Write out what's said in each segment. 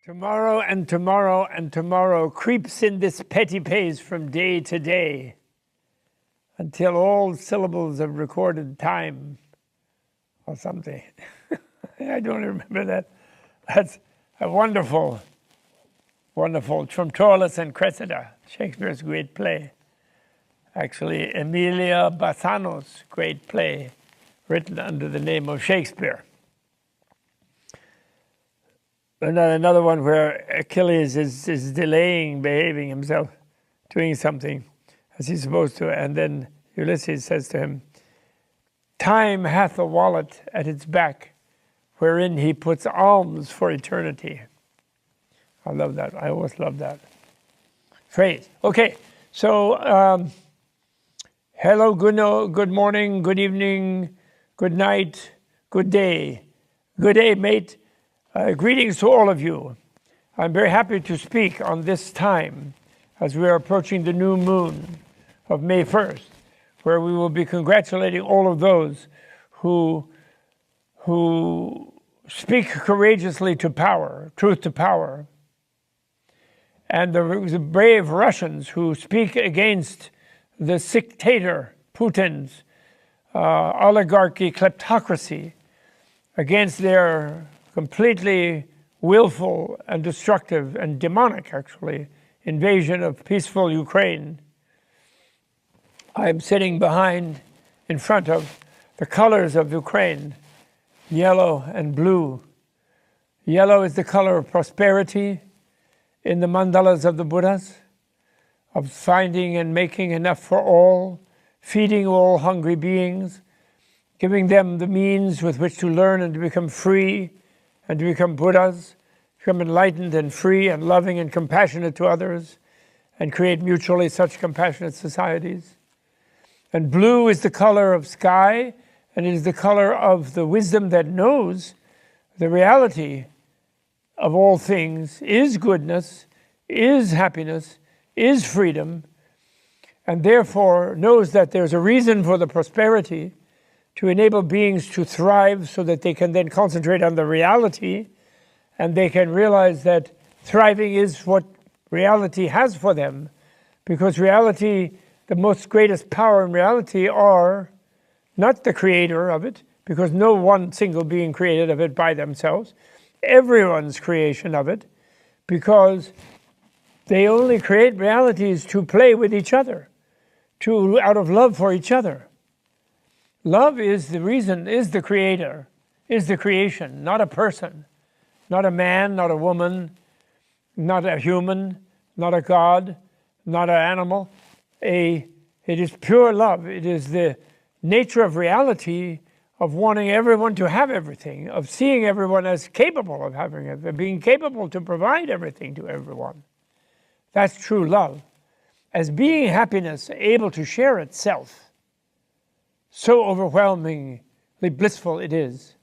Tomorrow and tomorrow and tomorrow creeps in this petty pace from day to day until all syllables of recorded time or something. I don't remember that. That's a wonderful, wonderful, from Troilus and Cressida, Shakespeare's great play. Actually, Emilia Bassano's great play, written under the name of Shakespeare. Another one where Achilles is delaying behaving himself, doing something as he's supposed to, and then Ulysses says to him, "Time hath a wallet at its back, wherein he puts alms for eternity." I love that. I always love that phrase. Okay, so hello, good morning, good evening, good night, good day. Good day, mate. Greetings to all of you. I'm very happy to speak on this time as we are approaching the new moon of May 1st, where we will be congratulating all of those who speak courageously to power, truth to power, and the brave Russians who speak against the dictator Putin's oligarchy kleptocracy, against their completely willful and destructive and demonic, actually, invasion of peaceful Ukraine. I'm sitting in front of the colors of Ukraine, yellow and blue. Yellow is the color of prosperity in the mandalas of the Buddhas, of finding and making enough for all, feeding all hungry beings, giving them the means with which to learn and to become free, and to become Buddhas, become enlightened and free and loving and compassionate to others, and create mutually such compassionate societies. And blue is the color of sky, and it is the color of the wisdom that knows the reality of all things is goodness, is happiness, is freedom, and therefore knows that there's a reason for the prosperity to enable beings to thrive so that they can then concentrate on the reality, and they can realize that thriving is what reality has for them, because reality, the most greatest power in reality are not the creator of it, because no one single being created of it by themselves, everyone's creation of it, because they only create realities to play with each other, out of love for each other. Love is the reason, is the creator, is the creation, not a person, not a man, not a woman, not a human, not a god, not an animal. It is pure love. It is the nature of reality of wanting everyone to have everything, of seeing everyone as capable of having it, of being capable to provide everything to everyone. That's true love. As being happiness, able to share itself, so overwhelmingly blissful it is.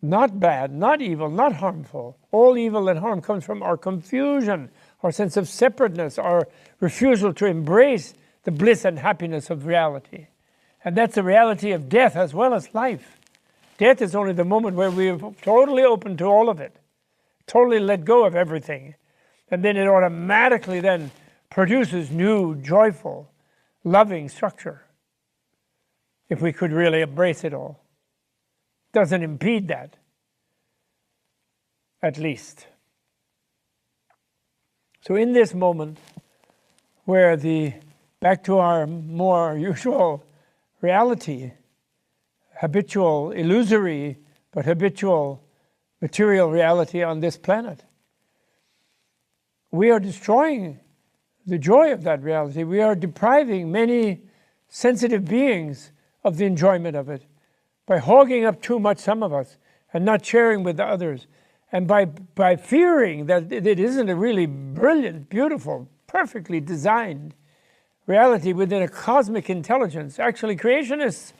Not bad, not evil, not harmful. All evil and harm comes from our confusion, our sense of separateness, our refusal to embrace the bliss and happiness of reality. And that's the reality of death as well as life. Death is only the moment where we are totally open to all of it, totally let go of everything. And then it automatically then produces new, joyful, loving structure. If we could really embrace it all. Doesn't impede that, at least. So in this moment, where back to our more usual reality, habitual, illusory, but habitual material reality on this planet, we are destroying the joy of that reality. We are depriving many sensitive beings of the enjoyment of it, by hogging up too much, some of us, and not sharing with the others, and by fearing that it isn't a really brilliant, beautiful, perfectly designed reality within a cosmic intelligence. Actually, creationists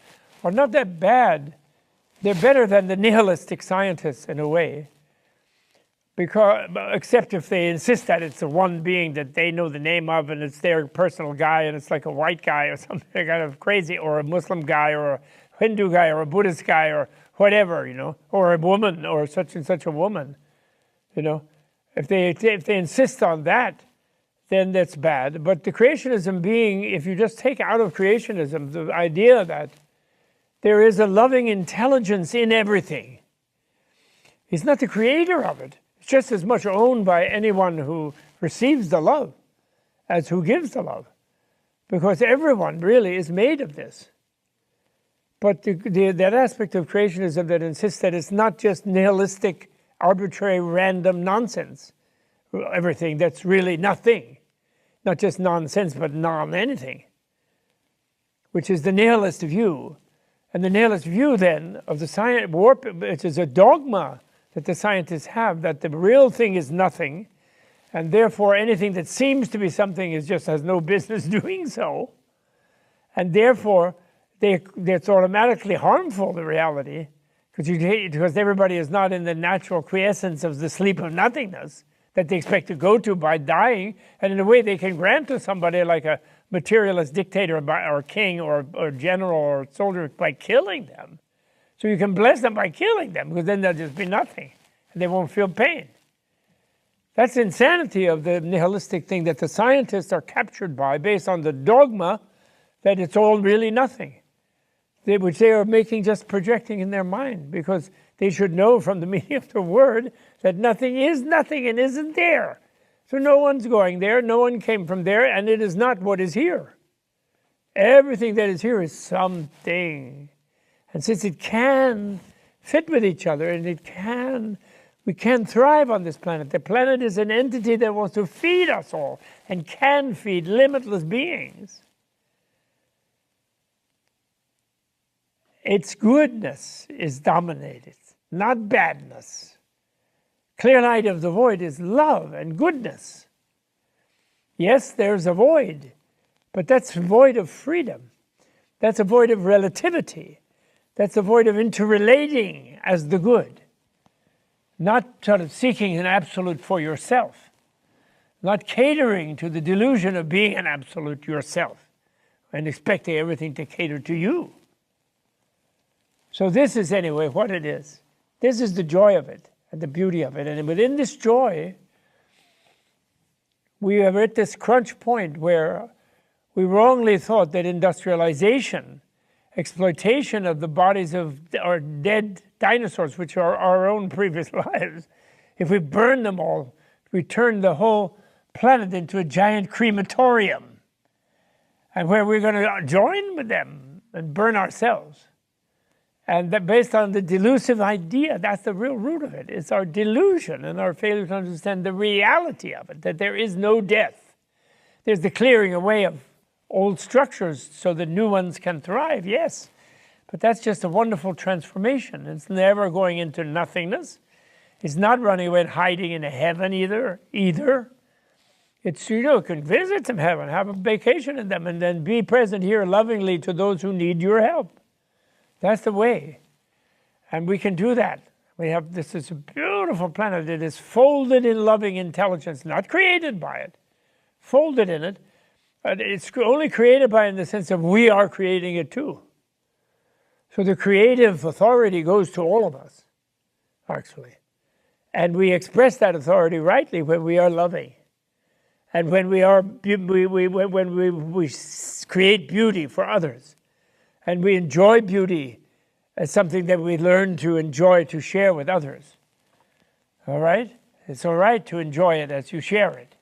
are not that bad. They're better than the nihilistic scientists in a way, except if they insist that it's the one being that they know the name of, and it's their personal guy, and it's like a white guy or something kind of crazy, or a Muslim guy, or a Hindu guy, or a Buddhist guy, or whatever, or a woman, or such and such a woman, If they insist on that, then that's bad. But the creationism being, if you just take out of creationism the idea that there is a loving intelligence in everything. He's not the creator of it. It's just as much owned by anyone who receives the love as who gives the love. Because everyone really is made of this. But that aspect of creationism that insists that it's not just nihilistic, arbitrary, random nonsense, everything that's really nothing, not just nonsense, but non-anything, which is the nihilist view. And the nihilist view then of the science warp, which is a dogma that the scientists have, that the real thing is nothing, and therefore anything that seems to be something is just has no business doing so, and therefore that's automatically harmful to reality, because everybody is not in the natural quiescence of the sleep of nothingness that they expect to go to by dying, and in a way they can grant to somebody like a materialist dictator or king or general or soldier by killing them. So you can bless them by killing them, because then they'll just be nothing and they won't feel pain. That's insanity of the nihilistic thing that the scientists are captured by based on the dogma that it's all really nothing, which they are making, just projecting in their mind, because they should know from the meaning of the word that nothing is nothing and isn't there. So no one's going there, no one came from there, and it is not what is here. Everything that is here is something. And since it can fit with each other, and we can thrive on this planet. The planet is an entity that wants to feed us all and can feed limitless beings. Its goodness is dominated, not badness. Clear light of the void is love and goodness. Yes, there's a void, but that's a void of freedom. That's a void of relativity. That's a void of interrelating as the good. Not sort of seeking an absolute for yourself. Not catering to the delusion of being an absolute yourself and expecting everything to cater to you. So this is anyway what it is. This is the joy of it and the beauty of it. And within this joy, we are at this crunch point where we wrongly thought that industrialization, exploitation of the bodies of our dead dinosaurs, which are our own previous lives, if we burn them all, we turn the whole planet into a giant crematorium, and where we're going to join with them and burn ourselves. And that based on the delusive idea, that's the real root of it. It's our delusion and our failure to understand the reality of it, that there is no death. There's the clearing away of old structures so that new ones can thrive, yes. But that's just a wonderful transformation. It's never going into nothingness. It's not running away and hiding in a heaven either. It's, you can visit some heaven, have a vacation in them, and then be present here lovingly to those who need your help. That's the way. And we can do that. We have this is a beautiful planet that is folded in loving intelligence, not created by it, folded in it. It's only created by it in the sense of we are creating it too. So the creative authority goes to all of us, actually. And we express that authority rightly when we are loving. And when we create beauty for others. And we enjoy beauty as something that we learn to enjoy, to share with others. All right? It's all right to enjoy it as you share it.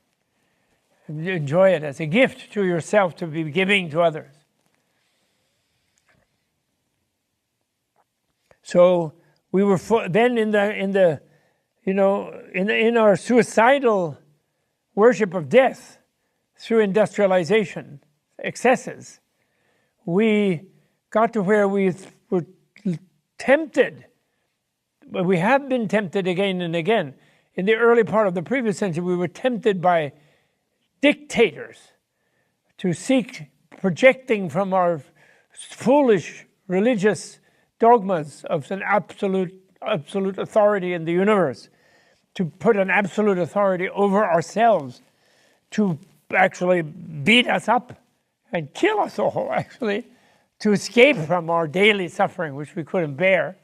Enjoy it as a gift to yourself to be giving to others. So we were then in our suicidal worship of death through industrialization, excesses, we got to where we were tempted. But we have been tempted again and again. In the early part of the previous century, we were tempted by dictators to seek projecting from our foolish religious dogmas of an absolute authority in the universe, to put an absolute authority over ourselves, to actually beat us up and kill us all, actually, to escape from our daily suffering, which we couldn't bear.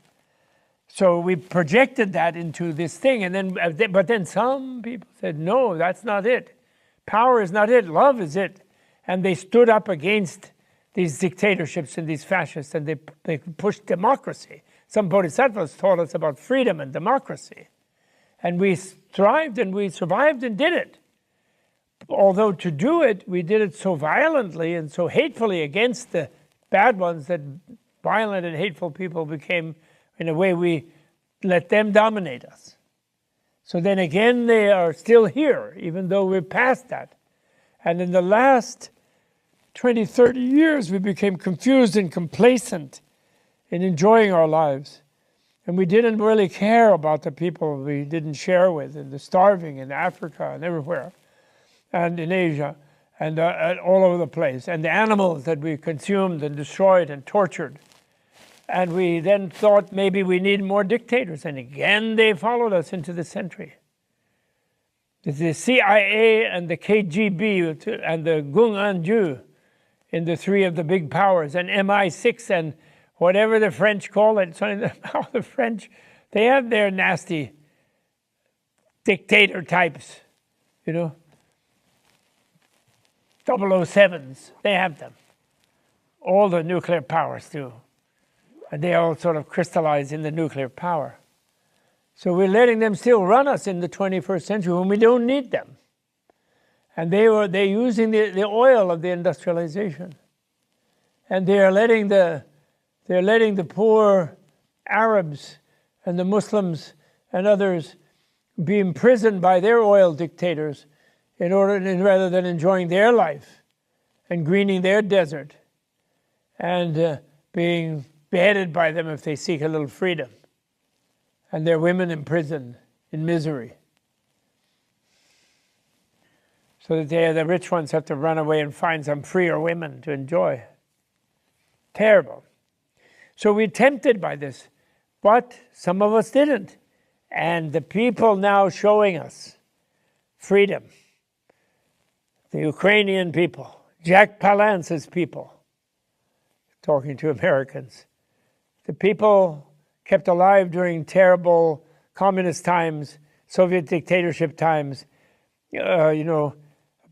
So we projected that into this thing, and then, but then some people said, no, that's not it. Power is not it, love is it. And they stood up against these dictatorships and these fascists, and they pushed democracy. Some bodhisattvas taught us about freedom and democracy. And we thrived and we survived and did it. Although to do it, we did it so violently and so hatefully against the bad ones that violent and hateful people became, in a way, we let them dominate us. So then again, they are still here, even though we're past that. And in the last 20, 30 years, we became confused and complacent in enjoying our lives. And we didn't really care about the people we didn't share with, and the starving in Africa and everywhere, and in Asia, and all over the place, and the animals that we consumed and destroyed and tortured. And we then thought maybe we need more dictators, and again they followed us into the century. The CIA and the KGB and the Gung-Anju in the three of the big powers, and MI6 and whatever the French call it. So the French, they have their nasty dictator types, you know. 007s, they have them. All the nuclear powers do. And they all sort of crystallize in the nuclear power. So we're letting them still run us in the 21st century when we don't need them. And they're using the oil of the industrialization. And they're letting the poor Arabs and the Muslims and others be imprisoned by their oil dictators rather than enjoying their life and greening their desert and being beheaded by them if they seek a little freedom. And their women imprisoned in misery. So that the rich ones have to run away and find some freer women to enjoy. Terrible. So we're tempted by this, but some of us didn't. And the people now showing us freedom, the Ukrainian people, Jack Palance's people, talking to Americans, the people kept alive during terrible communist times, Soviet dictatorship times, at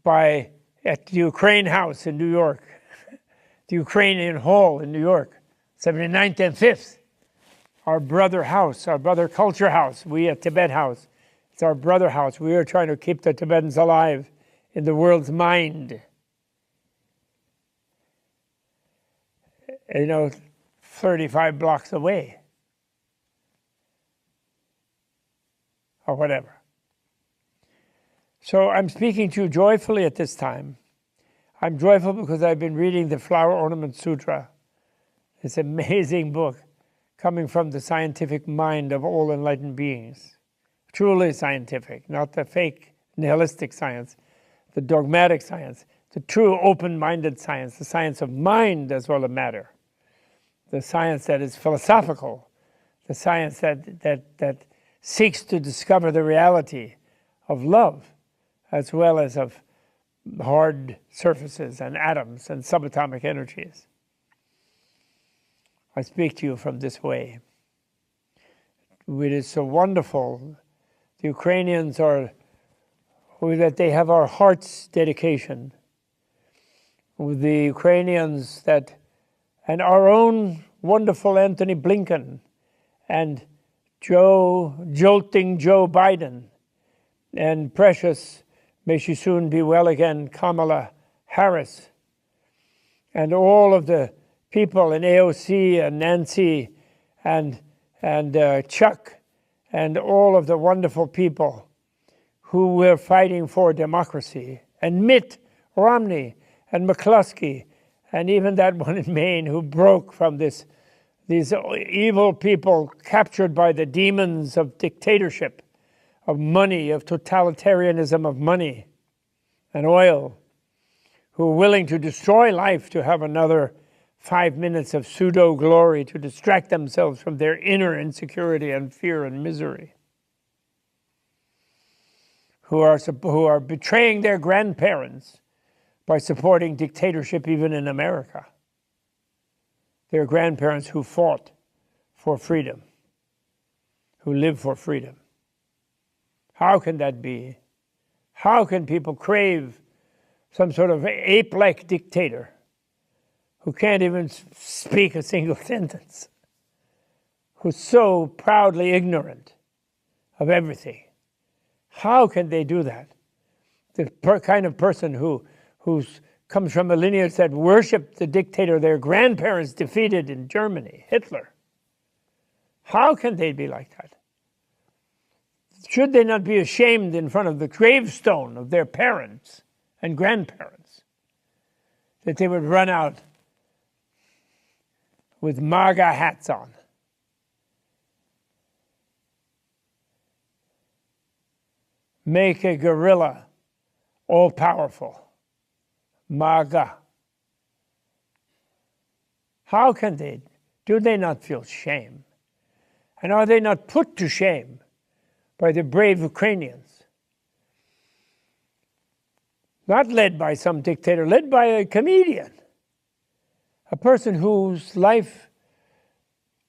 the Ukraine House in New York, the Ukrainian Hall in New York, 79th and 5th, our brother house, our brother culture house, we at Tibet House. It's our brother house. We are trying to keep the Tibetans alive in the world's mind. 35 blocks away. Or whatever. So I'm speaking to you joyfully at this time. I'm joyful because I've been reading the Flower Ornament Sutra. It's an amazing book coming from the scientific mind of all enlightened beings. Truly scientific, not the fake nihilistic science, the dogmatic science, the true open-minded science, the science of mind as well as matter, the science that is philosophical, the science that seeks to discover the reality of love as well as of hard surfaces and atoms and subatomic energies. I speak to you from this way. It is so wonderful. The Ukrainians that they have our heart's dedication. With the Ukrainians and our own wonderful Anthony Blinken and jolting Joe Biden and precious, may she soon be well again, Kamala Harris, and all of the people in AOC and Nancy and Chuck and all of the wonderful people who were fighting for democracy, and Mitt Romney and McCluskey, and even that one in Maine who broke from these evil people captured by the demons of dictatorship, of money, of totalitarianism of money and oil, who are willing to destroy life to have another 5 minutes of pseudo-glory to distract themselves from their inner insecurity and fear and misery, who are betraying their grandparents by supporting dictatorship even in America. Their grandparents who fought for freedom. who live for freedom. How can that be? How can people crave some sort of ape-like dictator who can't even speak a single sentence, who's so proudly ignorant of everything? How can they do that? The kind of person who comes from a lineage that worshipped the dictator their grandparents defeated in Germany, Hitler. How can they be like that? Should they not be ashamed in front of the gravestone of their parents and grandparents that they would run out with MAGA hats on? Make a gorilla all-powerful. MAGA. How can they? Do they not feel shame? And are they not put to shame by the brave Ukrainians? Not led by some dictator, led by a comedian. A person whose life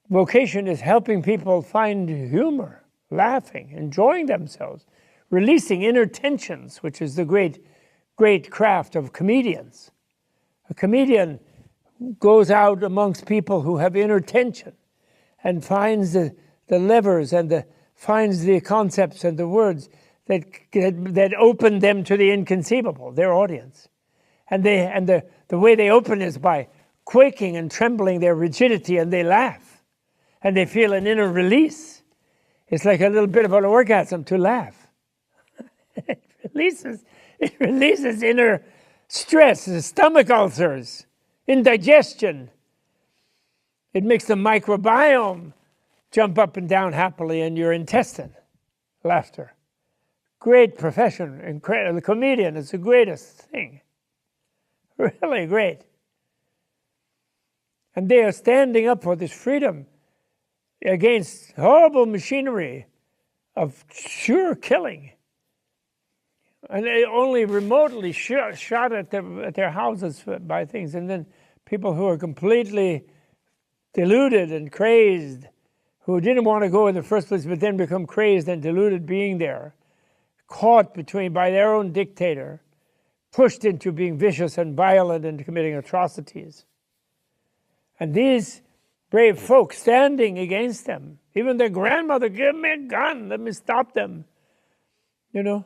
vocation is helping people find humor, laughing, enjoying themselves, releasing inner tensions, which is the great craft of comedians. A comedian goes out amongst people who have inner tension and finds the levers and finds the concepts and the words that open them to the inconceivable, their audience. And the way they open is by quaking and trembling their rigidity, and they laugh. And they feel an inner release. It's like a little bit of an orgasm to laugh. It releases inner stress, stomach ulcers, indigestion. It makes the microbiome jump up and down happily in your intestine. Laughter. Great profession. Incredible. The comedian is the greatest thing. Really great. And they are standing up for this freedom against horrible machinery of sure killing. And they only remotely shot at their houses by things. And then people who are completely deluded and crazed, who didn't want to go in the first place, but then become crazed and deluded being there, caught by their own dictator, pushed into being vicious and violent and committing atrocities. And these brave folks standing against them, even their grandmother, give me a gun, let me stop them. You know,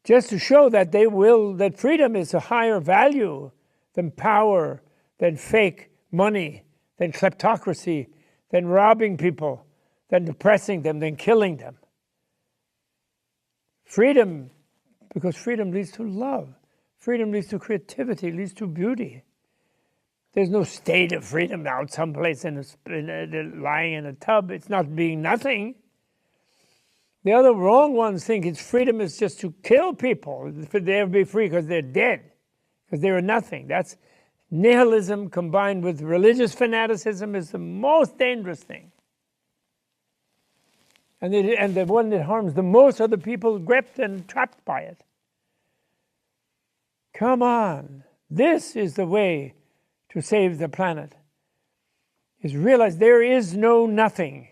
just to show that that freedom is a higher value than power, than fake money, than kleptocracy, than robbing people, than oppressing them, than killing them. Freedom, because freedom leads to love. Freedom leads to creativity, leads to beauty. There's no state of freedom out someplace lying in a tub. It's not being nothing. The other wrong ones think freedom is just to kill people. They'll be free because they're dead, because they are nothing. That's nihilism combined with religious fanaticism is the most dangerous thing. And the one that harms the most are the people gripped and trapped by it. Come on. This is the way to save the planet, is realize there is no nothing.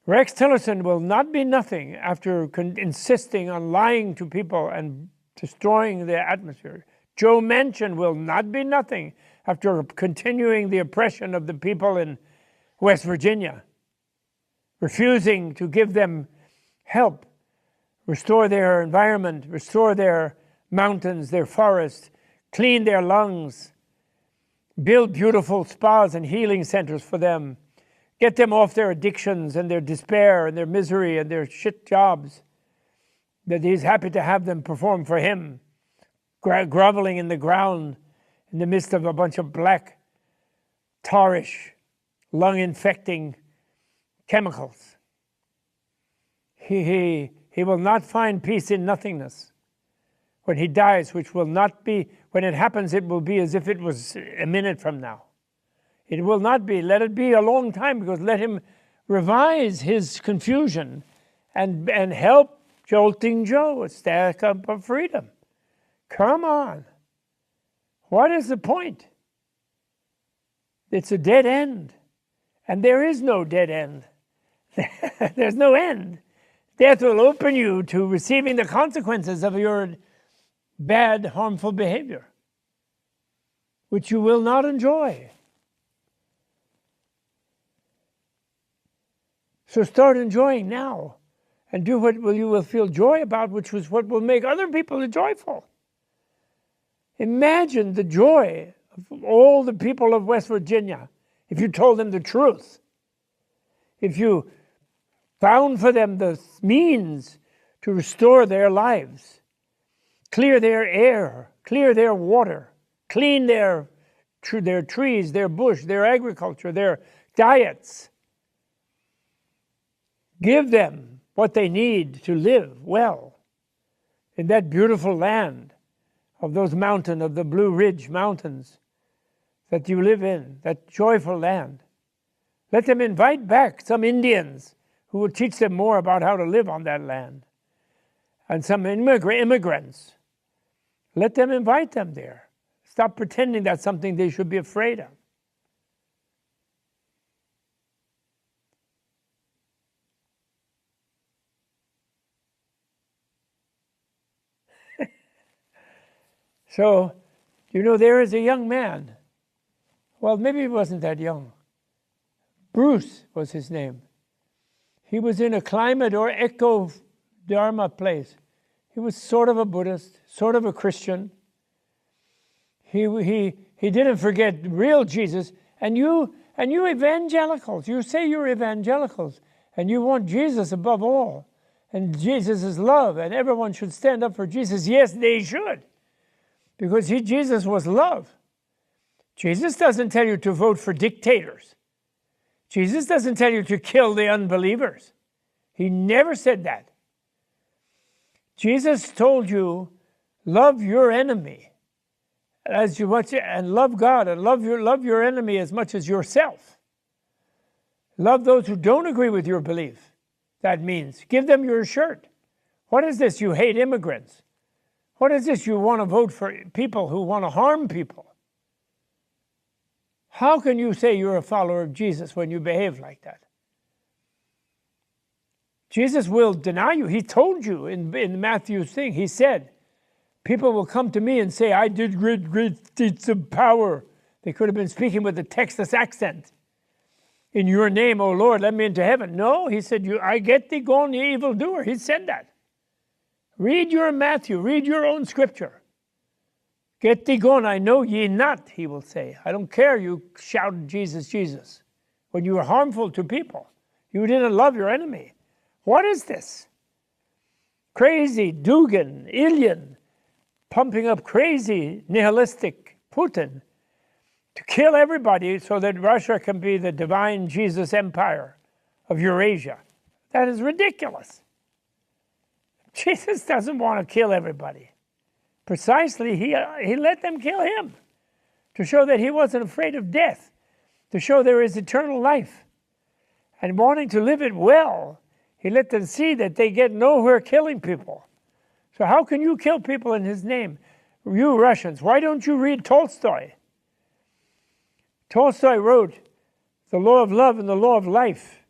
Rex Tillerson will not be nothing after insisting on lying to people and destroying the atmosphere. Joe Manchin will not be nothing after continuing the oppression of the people in West Virginia, refusing to give them help, restore their environment, restore their mountains, their forests, clean their lungs, build beautiful spas and healing centers for them, get them off their addictions and their despair and their misery and their shit jobs, that he's happy to have them perform for him, groveling in the ground in the midst of a bunch of black, tarish, lung-infecting chemicals. He will not find peace in nothingness. When he dies, which will not be, when it happens, it will be as if it was a minute from now. It will not be. Let it be a long time, because let him revise his confusion and help Jolting Joe stack up of freedom. Come on. What is the point? It's a dead end. And there is no dead end. There's no end. Death will open you to receiving the consequences of your bad, harmful behavior, which you will not enjoy. So start enjoying now, and do what you will feel joy about, which is what will make other people joyful. Imagine the joy of all the people of West Virginia if you told them the truth. If you found for them the means to restore their lives, clear their air, clear their water, clean their trees, their bush, their agriculture, their diets. Give them what they need to live well in that beautiful land of those mountains, of the Blue Ridge Mountains that you live in, that joyful land. Let them invite back some Indians who will teach them more about how to live on that land, and some immigrants. Let them invite them there. Stop pretending that's something they should be afraid of. So, there is a young man. Well, maybe he wasn't that young. Bruce was his name. He was in a climate or eco-dharma place. He was sort of a Buddhist, sort of a Christian. He didn't forget real Jesus. And you evangelicals, you say you're evangelicals, and you want Jesus above all. And Jesus is love, and everyone should stand up for Jesus. Yes, they should. Because Jesus was love. Jesus doesn't tell you to vote for dictators. Jesus doesn't tell you to kill the unbelievers. He never said that. Jesus told you, love your enemy as much, and love God, and love your enemy as much as yourself. Love those who don't agree with your belief. That means give them your shirt. What is this? You hate immigrants. What is this? You want to vote for people who want to harm people. How can you say you're a follower of Jesus when you behave like that? Jesus will deny you. He told you in Matthew's thing, he said, people will come to me and say, I did great deeds of power. They could have been speaking with a Texas accent. In your name, O Lord, let me into heaven. No, he said, I get thee gone, ye evildoer. He said that. Read your Matthew. Read your own scripture. Get thee gone, I know ye not, he will say. I don't care you shouted Jesus, Jesus. When you were harmful to people, you didn't love your enemy. What is this? Crazy Dugan, Ilian, pumping up crazy nihilistic Putin to kill everybody so that Russia can be the divine Jesus empire of Eurasia. That is ridiculous. Jesus doesn't want to kill everybody. Precisely, he let them kill him to show that he wasn't afraid of death, to show there is eternal life. And wanting to live it well, he let them see that they get nowhere killing people. So how can you kill people in his name? You Russians, why don't you read Tolstoy? Tolstoy wrote The Law of Love and the Law of Life.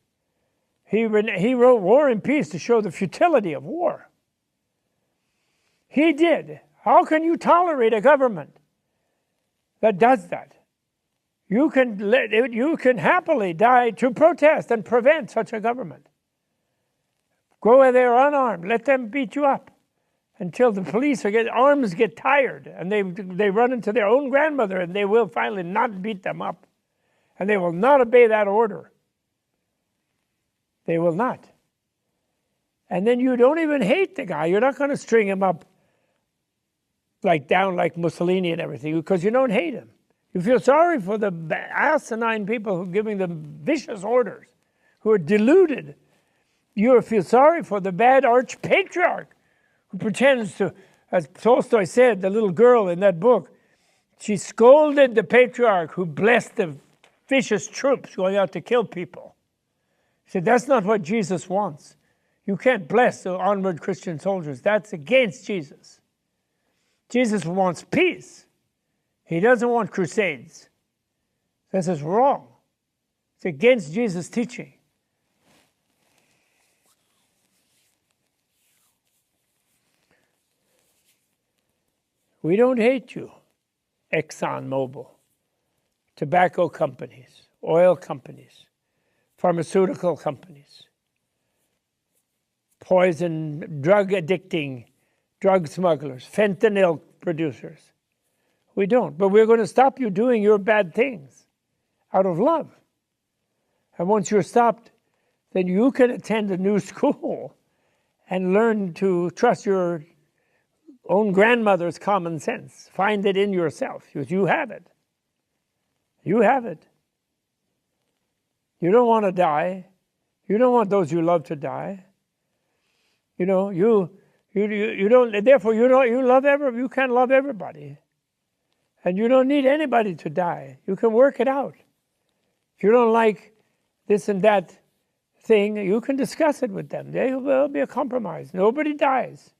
He wrote War and Peace to show the futility of war. He did. How can you tolerate a government that does that? You can happily die to protest and prevent such a government. Go where they're unarmed. Let them beat you up until the police arms get tired and they run into their own grandmother and they will finally not beat them up. And they will not obey that order. They will not. And then you don't even hate the guy. You're not going to string him up down like Mussolini and everything because you don't hate him. You feel sorry for the asinine people who are giving them vicious orders, who are deluded. You feel sorry for the bad arch-patriarch who pretends to, as Tolstoy said, the little girl in that book, she scolded the patriarch who blessed the vicious troops going out to kill people. He said, that's not what Jesus wants. You can't bless the onward Christian soldiers. That's against Jesus. Jesus wants peace. He doesn't want crusades. This is wrong. It's against Jesus' teaching. We don't hate you. ExxonMobil, tobacco companies, oil companies, pharmaceutical companies, poison, drug addicting, drug smugglers, fentanyl producers. We don't. But we're going to stop you doing your bad things out of love. And once you're stopped, then you can attend a new school and learn to trust your own grandmother's common sense. Find it in yourself, because you have it. You have it. You don't want to die. You don't want those you love to die. You know, you don't. Therefore, you can't love everybody, and you don't need anybody to die. You can work it out. If you don't like this and that thing, you can discuss it with them. There will be a compromise. Nobody dies.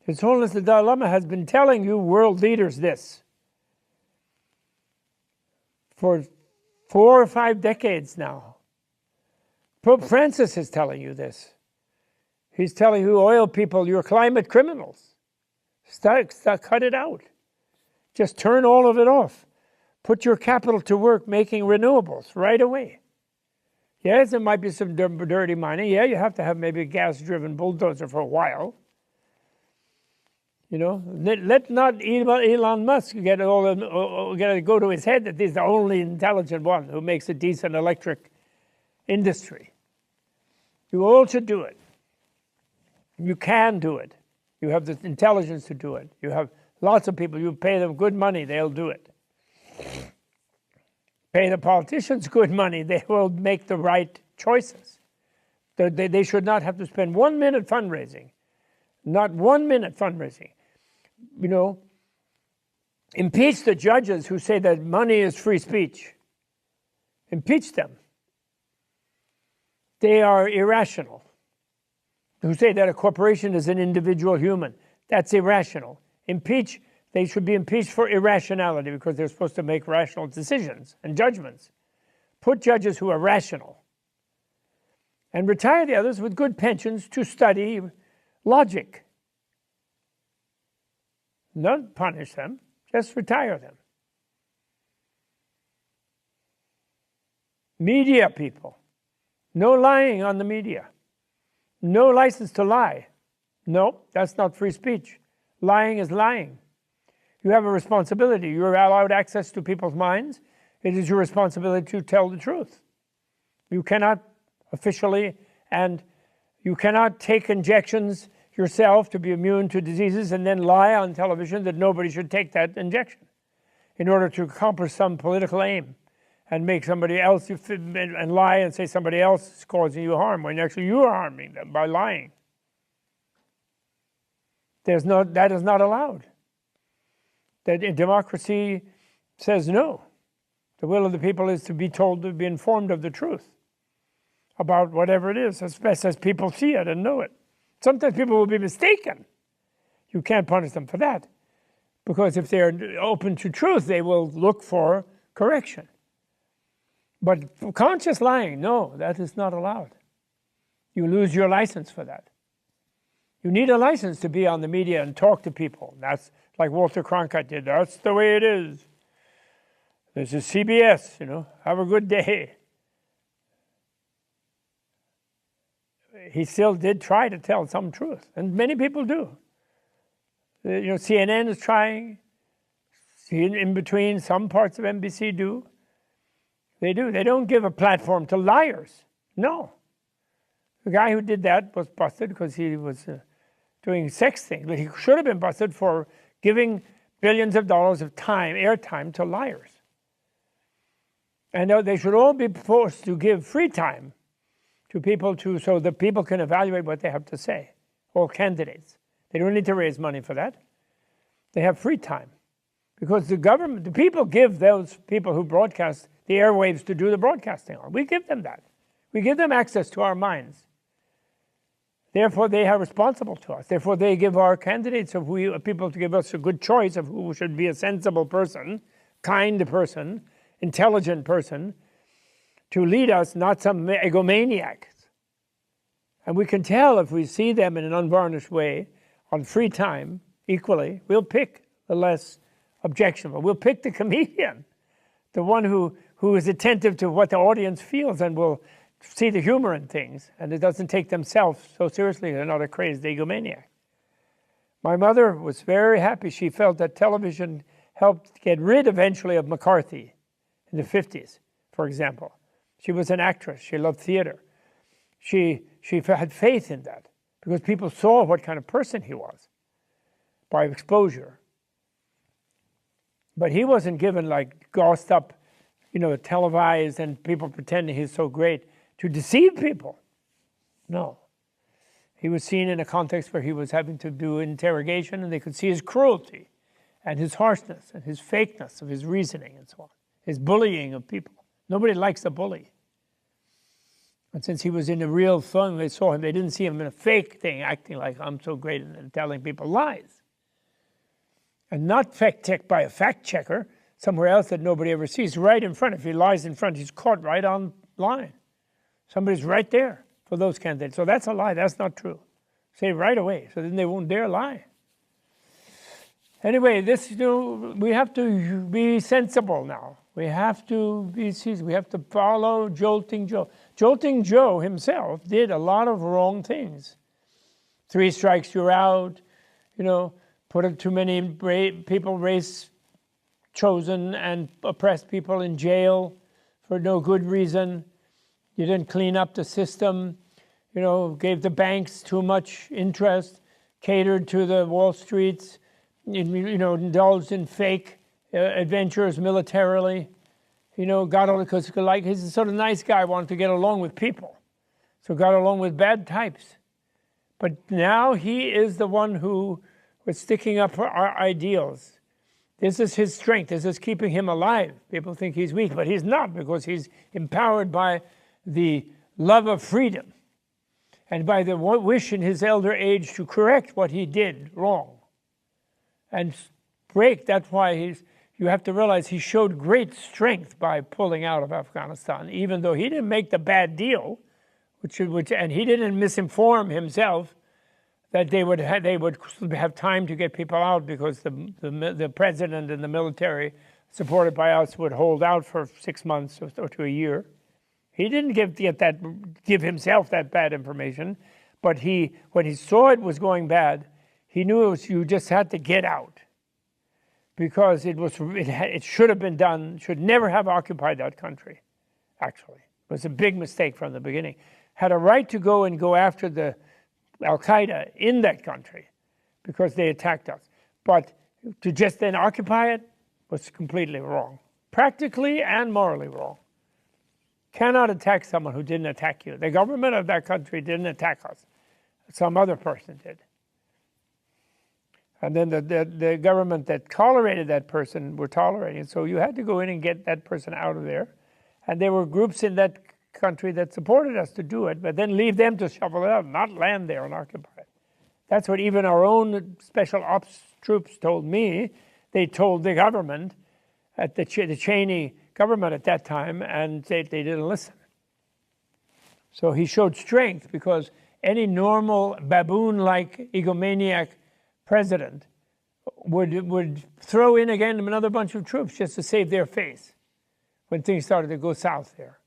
His Holiness the Dalai Lama has been telling you world leaders this for 4 or 5 decades now. Pope Francis is telling you this. He's telling you, oil people, you're climate criminals. Cut it out. Just turn all of it off. Put your capital to work making renewables right away. Yes, there might be some dirty mining. Yeah, you have to have maybe a gas-driven bulldozer for a while. You know, let not Elon Musk go to his head that he's the only intelligent one who makes a decent electric industry. You all should do it. You can do it. You have the intelligence to do it. You have lots of people. You pay them good money, they'll do it. Pay the politicians good money, they will make the right choices. They should not have to spend 1 minute fundraising. Not 1 minute fundraising. You know, impeach the judges who say that money is free speech. Impeach them. They are irrational. Who say that a corporation is an individual human. That's irrational. They should be impeached for irrationality because they're supposed to make rational decisions and judgments. Put judges who are rational. And retire the others with good pensions to study logic. Not punish them, just retire them. Media people. No lying on the media. No license to lie. No, that's not free speech. Lying is lying. You have a responsibility. You're allowed access to people's minds. It is your responsibility to tell the truth. You cannot officially, and you cannot take injections yourself to be immune to diseases and then lie on television that nobody should take that injection in order to accomplish some political aim and make somebody else, and lie and say somebody else is causing you harm when actually you are harming them by lying. That is not allowed. That in democracy says no. The will of the people is to be told, to be informed of the truth about whatever it is, as best as people see it and know it. Sometimes people will be mistaken. You can't punish them for that, because if they're open to truth, they will look for correction. But conscious lying, no, that is not allowed. You lose your license for that. You need a license to be on the media and talk to people. That's like Walter Cronkite did. That's the way it is. This is CBS, you know, have a good day. He still did try to tell some truth, and many people do. You know, CNN is trying. In between, some parts of NBC do. They do. They don't give a platform to liars. No. The guy who did that was busted because he was doing sex things. But he should have been busted for giving billions of dollars of time, airtime, to liars. And they should all be forced to give free time to people so that people can evaluate what they have to say. All candidates. They don't need to raise money for that. They have free time. Because the people give those people who broadcast the airwaves to do the broadcasting on. We give them that. We give them access to our minds. Therefore, they are responsible to us. Therefore, they give our candidates people to give us a good choice of who should be a sensible person, kind person, intelligent person, to lead us, not some egomaniac. And we can tell if we see them in an unvarnished way, on free time, equally. We'll pick the less objectionable. We'll pick the comedian, the one who is attentive to what the audience feels and will see the humor in things, and it doesn't take themselves so seriously. They're not a crazed egomaniac. My mother was very happy. She felt that television helped get rid eventually of McCarthy in the 50s, for example. She was an actress. She loved theater. She had faith in that because people saw what kind of person he was by exposure. But he wasn't given like gossed up, televised and people pretending he's so great to deceive people. No. He was seen in a context where he was having to do interrogation and they could see his cruelty and his harshness and his fakeness of his reasoning and so on, his bullying of people. Nobody likes a bully. And since he was in a real thing, they saw him, they didn't see him in a fake thing, acting like I'm so great and telling people lies. And not fact-checked by a fact-checker somewhere else that nobody ever sees, right in front. If he lies in front, he's caught right on line. Somebody's right there for those candidates. So that's a lie. That's not true. Say right away, so then they won't dare lie. Anyway, we have to be sensible now. We have to be seasoned. We have to follow Jolting Joe. Jolting Joe himself did a lot of wrong things. 3 strikes, you're out. Put too many people, race chosen and oppressed people in jail for no good reason. You didn't clean up the system. Gave the banks too much interest, catered to the Wall Streets, indulged in fake adventures militarily. Got all because he's a sort of nice guy, wanted to get along with people, so got along with bad types. But now he is the one who was sticking up for our ideals. This is his strength. This is keeping him alive. People think he's weak, but he's not, because he's empowered by the love of freedom and by the wish in his elder age to correct what he did wrong and break. That's why you have to realize he showed great strength by pulling out of Afghanistan, even though he didn't make the bad deal, and he didn't misinform himself that they would have time to get people out because the president and the military, supported by us, would hold out for 6 months or to a year. He didn't give himself that bad information, but when he saw it was going bad, he knew you just had to get out, because it should have been done. Should never have occupied that country. Actually, it was a big mistake from the beginning. Had a right to go after the Al-Qaeda in that country because they attacked us, but to just then occupy it was completely wrong, practically and morally wrong. Cannot attack someone who didn't attack you. The government of that country didn't attack us. Some other person did. And then the government that tolerated that person were tolerating it. So you had to go in and get that person out of there. And there were groups in that country that supported us to do it, but then leave them to shovel it out, not land there and occupy it. That's what even our own special ops troops told me. They told the government, at the Cheney government at that time, and they didn't listen. So he showed strength, because any normal baboon-like egomaniac president would throw in again another bunch of troops just to save their face when things started to go south there.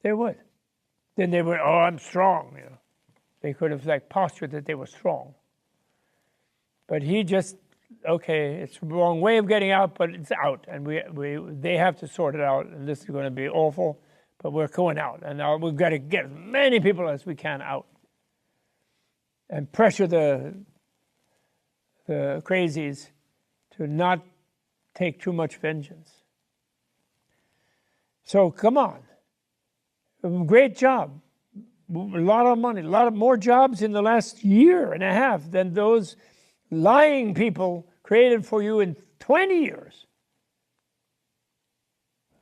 They would. Then they would, oh, I'm strong. They could have postured that they were strong. But he just, okay, it's the wrong way of getting out, but it's out, and they have to sort it out, and this is going to be awful, but we're going out, and now we've got to get as many people as we can out and pressure the crazies to not take too much vengeance. So come on, great job, a lot of money, a lot of more jobs in the last year and a half than those lying people created for you in 20 years.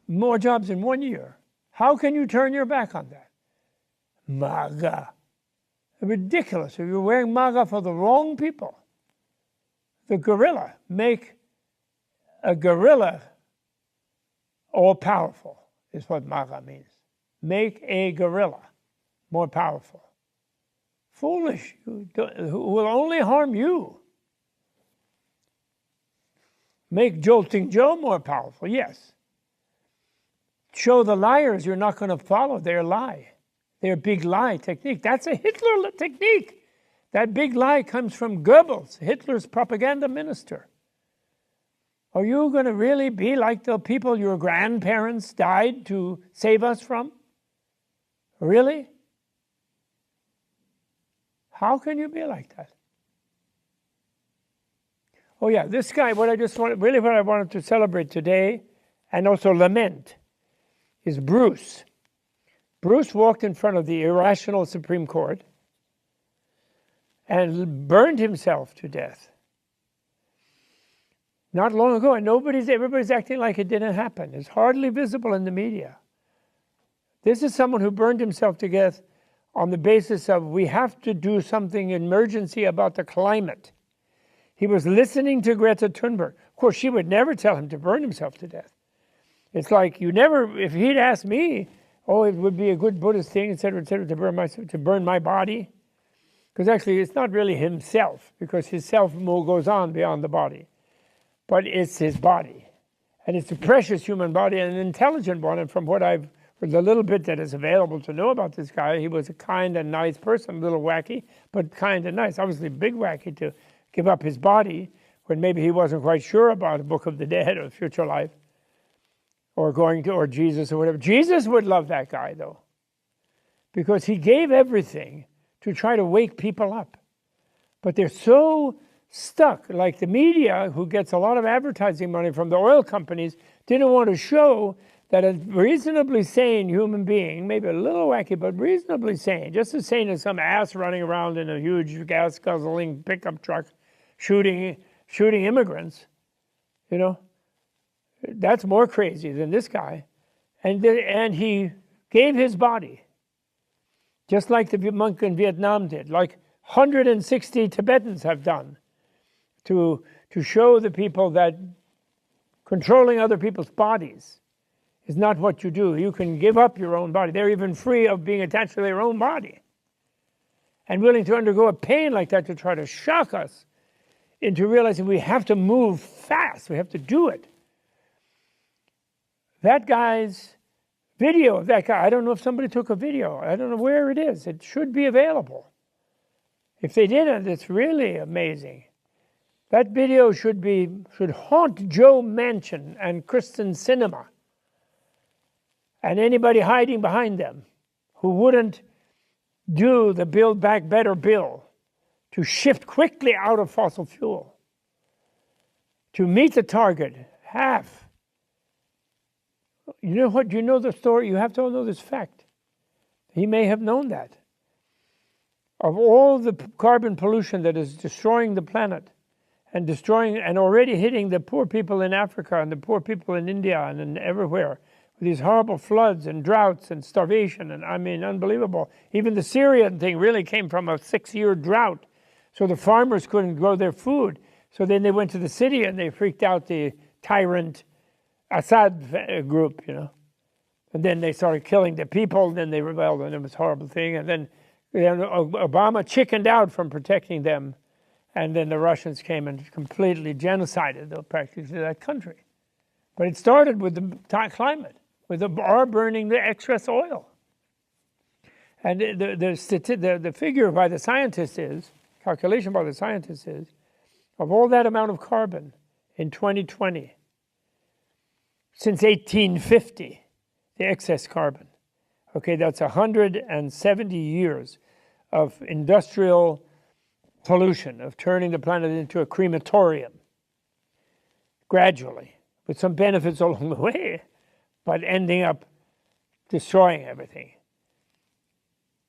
More jobs in 1 year. How can you turn your back on that? MAGA. Ridiculous. If you're wearing MAGA for the wrong people. The gorilla. Make a gorilla all-powerful is what MAGA means. Make a gorilla more powerful. Foolish. Who will only harm you. Make Jolting Joe more powerful, yes. Show the liars you're not going to follow their lie, their big lie technique. That's a Hitler technique. That big lie comes from Goebbels, Hitler's propaganda minister. Are you going to really be like the people your grandparents died to save us from? Really? How can you be like that? Oh yeah, this guy, what I wanted to celebrate today and also lament is Bruce. Bruce walked in front of the irrational Supreme Court and burned himself to death. Not long ago, and everybody's acting like it didn't happen. It's hardly visible in the media. This is someone who burned himself to death on the basis of we have to do something emergency about the climate. He was listening to Greta Thunberg. Of course, she would never tell him to burn himself to death. It's like if he'd asked me, oh, it would be a good Buddhist thing, et cetera, to burn my body. Because actually, it's not really himself, because his self goes on beyond the body. But it's his body. And it's a precious human body and an intelligent one. And from the little bit that is available to know about this guy, he was a kind and nice person, a little wacky, but kind and nice. Obviously, big wacky to give up his body when maybe he wasn't quite sure about a Book of the Dead or future life or Jesus or whatever. Jesus would love that guy, though, because he gave everything to try to wake people up. But they're so stuck, like the media, who gets a lot of advertising money from the oil companies, didn't want to show that a reasonably sane human being, maybe a little wacky, but reasonably sane, just as sane as some ass running around in a huge gas-guzzling pickup truck shooting immigrants, that's more crazy than this guy. And he gave his body, just like the monk in Vietnam did, like 160 Tibetans have done, to show the people that controlling other people's bodies is not what you do. You can give up your own body. They're even free of being attached to their own body and willing to undergo a pain like that to try to shock us into realizing we have to move fast. We have to do it. That guy's video of that guy, I don't know if somebody took a video. I don't know where it is. It should be available. If they didn't, it's really amazing. That video should haunt Joe Manchin and Kristen Sinema and anybody hiding behind them who wouldn't do the Build Back Better bill to shift quickly out of fossil fuel, to meet the target, half. You know what? You know the story. You have to know this fact. He may have known that. Of all the carbon pollution that is destroying the planet and destroying and already hitting the poor people in Africa and the poor people in India and everywhere, with these horrible floods and droughts and starvation, and I mean, unbelievable. Even the Syrian thing really came from a 6-year drought, so the farmers couldn't grow their food. So then they went to the city and they freaked out the tyrant Assad group, And then they started killing the people, and then they rebelled, and it was a horrible thing. And then Obama chickened out from protecting them, and then the Russians came and completely genocided practically that country. But it started with the climate, with our burning the excess oil. And the figure by the scientists calculation by the scientists is, of all that amount of carbon in 2020, since 1850, the excess carbon, okay, that's 170 years of industrial pollution, of turning the planet into a crematorium, gradually, with some benefits along the way, but ending up destroying everything.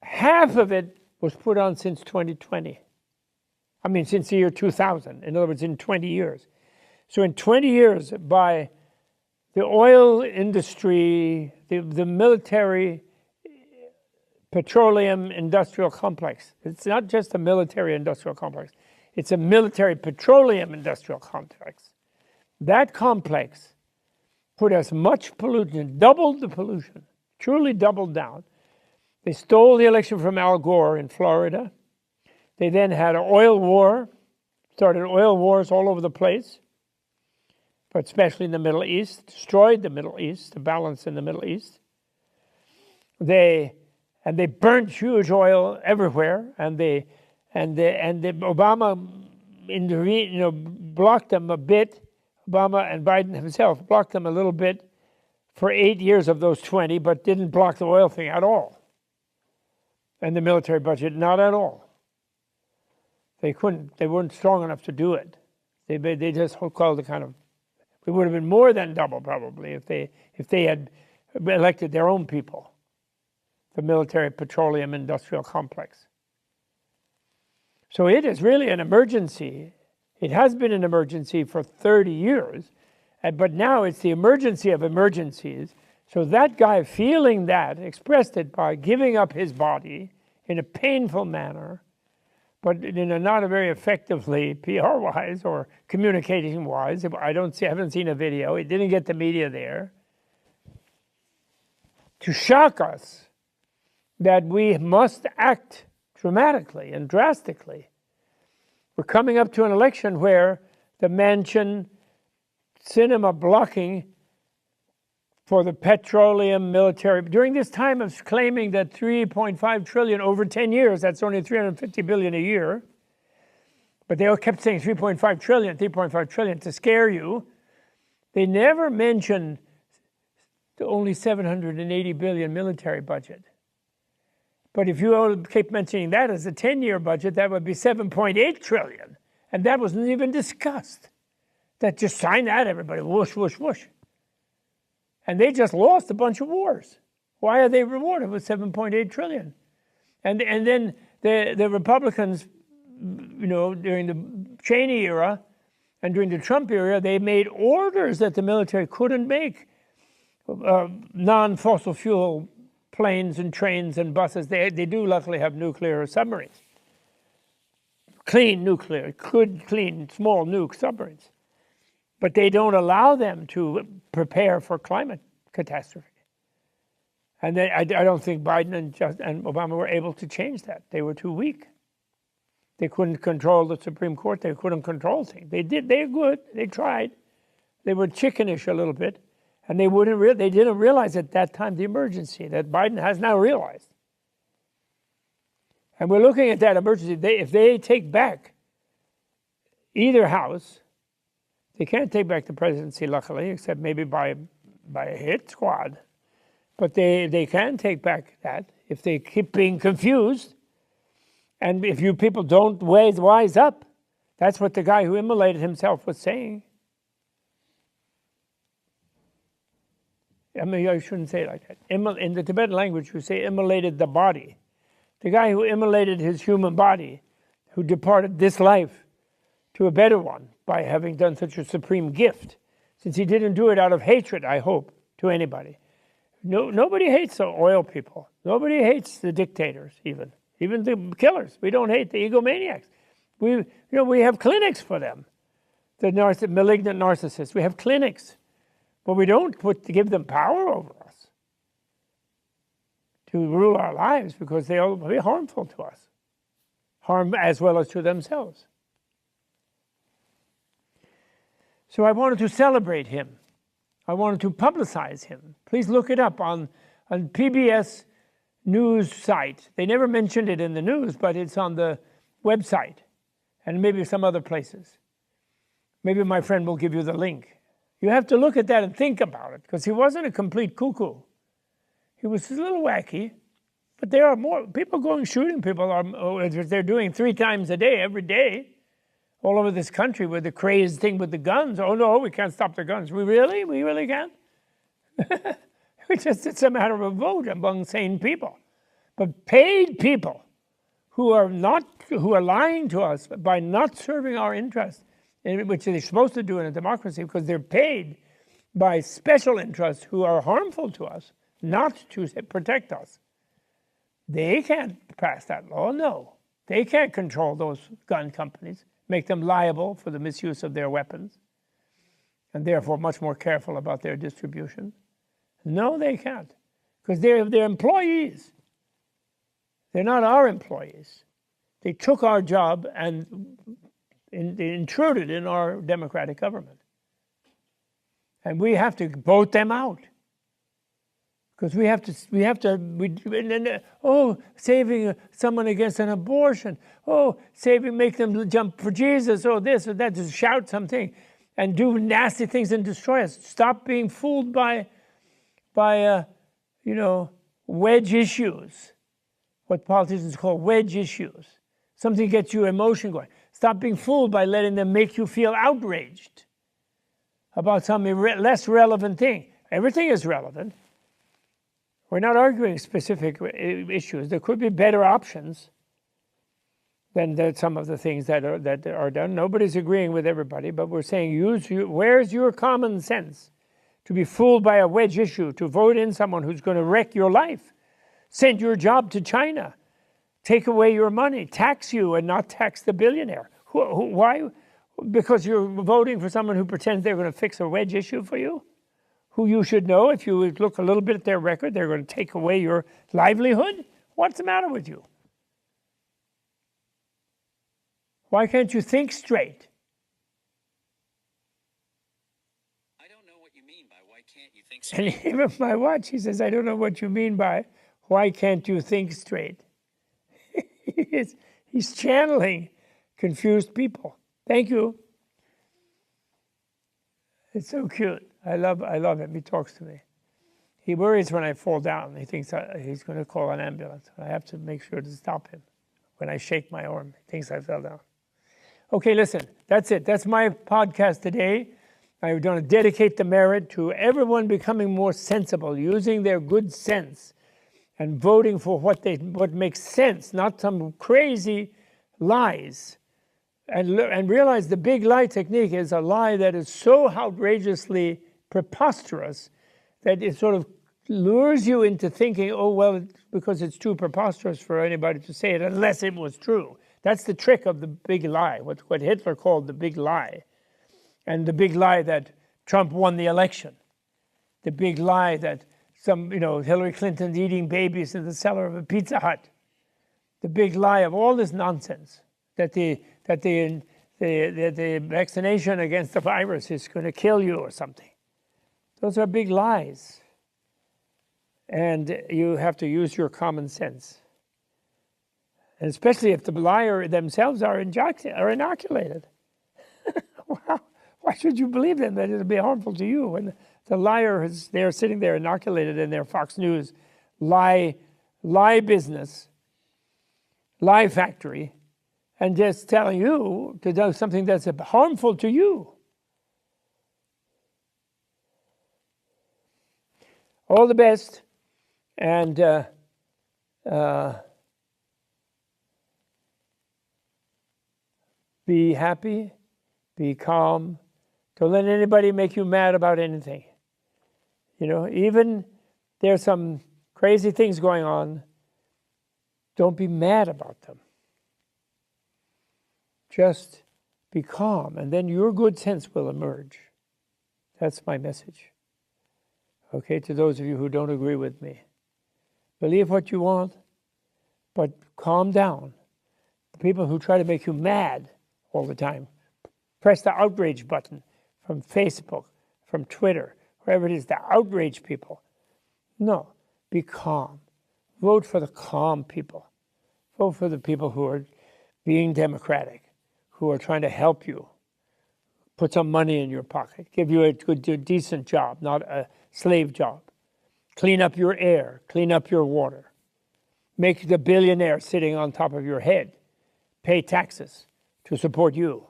Half of it was put on since 2020. I mean, since the year 2000. In other words, in 20 years. So in 20 years, by the oil industry, the military petroleum industrial complex. It's not just a military industrial complex. It's a military petroleum industrial complex. That complex put as much pollution, doubled the pollution, truly doubled down. They stole the election from Al Gore in Florida. They then had an oil war, started oil wars all over the place. but especially in the Middle East, destroyed the Middle East, the balance in the Middle East. They burnt huge oil everywhere, and Obama blocked them a bit. Obama and Biden himself blocked them a little bit for 8 years of those 20, but didn't block the oil thing at all. And the military budget, not at all. They couldn't. They weren't strong enough to do it. They just called it kind of. It would have been more than double probably if they had elected their own people. The military petroleum industrial complex. So it is really an emergency. It has been an emergency for 30 years, but now it's the emergency of emergencies. So that guy feeling that expressed it by giving up his body in a painful manner, but in a not a very effectively PR-wise or communicating-wise. I haven't seen a video. It didn't get the media there. To shock us that we must act dramatically and drastically. We're coming up to an election where the Manchin cinema blocking for the petroleum military, during this time of claiming that 3.5 trillion over 10 years, that's only 350 billion a year, but they all kept saying 3.5 trillion to scare you. They never mentioned the only 780 billion military budget. But if you keep mentioning that as a 10-year budget, that would be 7.8 trillion. And that wasn't even discussed. That just sign that, everybody, whoosh, whoosh, whoosh. And they just lost a bunch of wars. Why are they rewarded with 7.8 trillion? And then the Republicans, during the Cheney era and during the Trump era, they made orders that the military couldn't make non-fossil fuel planes and trains and buses. They do luckily have nuclear submarines. Clean nuclear, clean small nuke submarines. But they don't allow them to prepare for climate catastrophe. And I don't think Biden and Obama were able to change that. They were too weak. They couldn't control the Supreme Court. They couldn't control things. They did. They're good. They tried. They were chickenish a little bit. And they didn't realize at that time the emergency that Biden has now realized. And we're looking at that emergency. If they take back either house, they can't take back the presidency, luckily, except maybe by a hit squad. But they can take back that if they keep being confused. And if you people don't wise up, that's what the guy who immolated himself was saying. I mean, I shouldn't say it like that. In the Tibetan language, you say immolated the body. The guy who immolated his human body, who departed this life to a better one by having done such a supreme gift, since he didn't do it out of hatred, I hope, to anybody. Nobody hates the oil people. Nobody hates the dictators, even the killers. We don't hate the egomaniacs. We have clinics for them, the malignant narcissists. We have clinics. But we don't give them power over us to rule our lives because they are very harmful to us, harm as well as to themselves. So I wanted to celebrate him. I wanted to publicize him. Please look it up on PBS news site. They never mentioned it in the news, but it's on the website and maybe some other places. Maybe my friend will give you the link. You have to look at that and think about it, because he wasn't a complete cuckoo. He was a little wacky, but there are more people going shooting people. They're doing 3 times a day, every day, all over this country with the crazy thing with the guns. Oh no, we can't stop the guns. We really can't? It's a matter of a vote among sane people. But paid people who are lying to us by not serving our interests, which they're supposed to do in a democracy because they're paid by special interests who are harmful to us, not to protect us. They can't pass that law, no. They can't control those gun companies, make them liable for the misuse of their weapons, and therefore much more careful about their distribution. No, they can't, because they're employees. They're not our employees. They took our job and they intruded in our democratic government. And we have to vote them out. Because saving someone against an abortion. Make them jump for Jesus. This or that, just shout something and do nasty things and destroy us. Stop being fooled by wedge issues. What politicians call wedge issues. Something gets your emotion going. Stop being fooled by letting them make you feel outraged about some less relevant thing. Everything is relevant. We're not arguing specific issues. There could be better options than some of the things that are done. Nobody's agreeing with everybody, but we're saying where's your common sense to be fooled by a wedge issue, to vote in someone who's going to wreck your life, send your job to China, take away your money, tax you and not tax the billionaire. Why? Because you're voting for someone who pretends they're going to fix a wedge issue for you? Who you should know, if you look a little bit at their record, they're going to take away your livelihood? What's the matter with you? Why can't you think straight? I don't know what you mean by why can't you think straight. And even my watch, he says, I don't know what you mean by why can't you think straight? He's channeling confused people. Thank you. It's so cute. I love him. He talks to me. He worries when I fall down. He thinks he's going to call an ambulance. I have to make sure to stop him. When I shake my arm, he thinks I fell down. Okay, listen, that's it. That's my podcast today. I'm going to dedicate the merit to everyone becoming more sensible, using their good sense and voting for what makes sense, not some crazy lies. And realize the big lie technique is a lie that is so outrageously preposterous that it sort of lures you into thinking, because it's too preposterous for anybody to say it unless it was true. That's the trick of the big lie, what Hitler called the big lie. And the big lie that Trump won the election. The big lie that Hillary Clinton's eating babies in the cellar of a Pizza Hut. The big lie of all this nonsense that the vaccination against the virus is going to kill you or something. Those are big lies. And you have to use your common sense. And especially if the liar themselves are inoculated. Wow. Why should you believe them that it'll be harmful to you when the liar they're sitting there inoculated in their Fox News lie business, lie factory, and just telling you to do something that's harmful to you. All the best, and be happy, be calm. Don't let anybody make you mad about anything. Even there's some crazy things going on, don't be mad about them. Just be calm, and then your good sense will emerge. That's my message. Okay, to those of you who don't agree with me. Believe what you want, but calm down. The people who try to make you mad all the time, press the outrage button from Facebook, from Twitter, wherever it is, the outrage people. No, be calm. Vote for the calm people. Vote for the people who are being democratic, who are trying to help you, put some money in your pocket, give you a good, decent job, not a slave job. Clean up your air, clean up your water. Make the billionaire sitting on top of your head pay taxes to support you.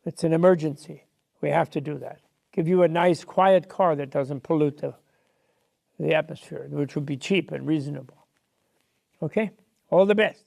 It's an emergency. We have to do that. Give you a nice, quiet car that doesn't pollute the atmosphere, which would be cheap and reasonable. Okay? All the best.